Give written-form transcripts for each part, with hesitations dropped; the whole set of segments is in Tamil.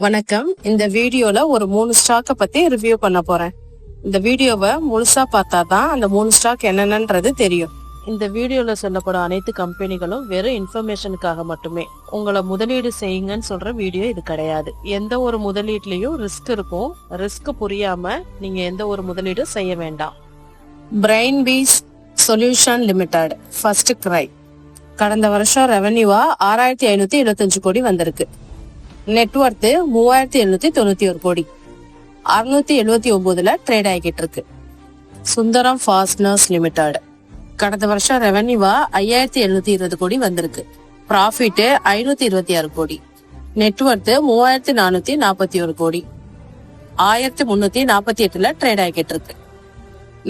வணக்கம். இந்த வீடியோல ஒரு 3 ஸ்டாக்க பத்தி ரிவ்யூ பண்ண போறேன். இந்த வீடியோவை முழுசா பார்த்தாதான் அந்த 3 ஸ்டாக் என்னென்னன்றது தெரியும். இந்த வீடியோல சொல்லப்படும் அனைத்து கம்பெனிகளும் வெறும் இன்ஃபர்மேஷனுக்காக மட்டுமே. உங்களை முதலீடு செய்யுங்கன்னு சொல்ற வீடியோ இது கிடையாது. எந்த ஒரு முதலீட்லயும் ரிஸ்க் இருக்கும். ரிஸ்க் புரியாம நீங்க எந்த ஒரு முதலீடும் செய்ய வேண்டாம். Brainbees solution limited FirstCry கடந்த வருஷம் ரெவன்யூவா 6575 கோடி வந்திருக்கு. நெட்வொர்த் 3791 கோடி, 679ல ட்ரேட் ஆகிட்டு இருக்கு. சுந்தரம் ஃபாஸ்ட்னர்ஸ் லிமிடெட் கடந்த வருஷம் ரெவன்யூவா 5720 கோடி வந்திருக்கு. ப்ராஃபிட் 526 கோடி, நெட்வொர்த் 3441 கோடி, 1348ல ட்ரேட் ஆகிட்டு இருக்கு.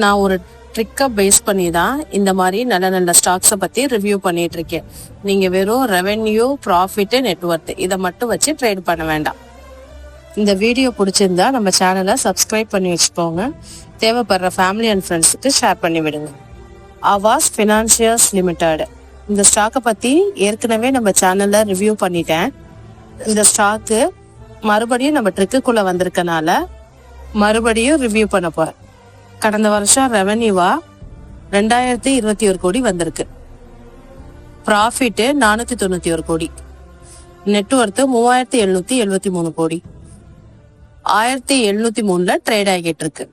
நான் ஒரு ட்ரிக்கை பேஸ் பண்ணி தான் இந்த மாதிரி நல்ல நல்ல ஸ்டாக்ஸை பத்தி ரிவ்யூ பண்ணிட்டு இருக்கேன். நீங்க வெறும் ரெவென்யூ, ப்ராஃபிட், நெட்வொர்த் இதை மட்டும் வச்சு ட்ரேட் பண்ண வேண்டாம். இந்த வீடியோ பிடிச்சிருந்தா நம்ம சேனலை சப்ஸ்கிரைப் பண்ணி வச்சுக்கோங்க. தேவைப்படுற ஃபேமிலி அண்ட் ஃப்ரெண்ட்ஸுக்கு ஷேர் பண்ணி விடுங்க. ஆவாஸ் ஃபினான்சியர்ஸ் லிமிடெட் இந்த ஸ்டாக்கை பத்தி ஏற்கனவே நம்ம சேனல்ல ரிவ்யூ பண்ணிட்டேன். இந்த ஸ்டாக்கு மறுபடியும் நம்ம ட்ரிக்குக்குள்ள வந்திருக்கனால மறுபடியும் ரிவ்யூ பண்ண போறேன். கடந்த வருஷம் ரெவன்யூவா 2021 கோடி வந்திருக்கு. ப்ராஃபிட் 491 கோடி, நெட்வொர்த் 3773 கோடி, 1703ல ட்ரேட் ஆகிட்டு இருக்கு.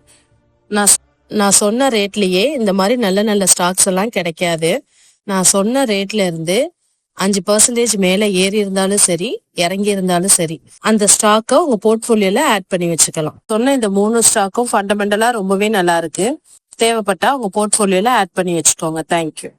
நான் சொன்ன ரேட்லயே இந்த மாதிரி நல்ல நல்ல ஸ்டாக்ஸ் எல்லாம் கிடைக்காது. நான் சொன்ன ரேட்ல இருந்து 5% மேல ஏறி இருந்தாலும் சரி, இறங்கி இருந்தாலும் சரி, அந்த ஸ்டாக்கை உங்க போர்ட்போலியோல ஆட் பண்ணி வச்சுக்கலாம். சொன்ன இந்த 3 ஸ்டாக்கும் ஃபண்டமெண்டலா ரொம்பவே நல்லா இருக்கு. தேவைப்பட்டா உங்க போர்ட்போலியோல ஆட் பண்ணி வச்சுக்கோங்க. தேங்க்யூ.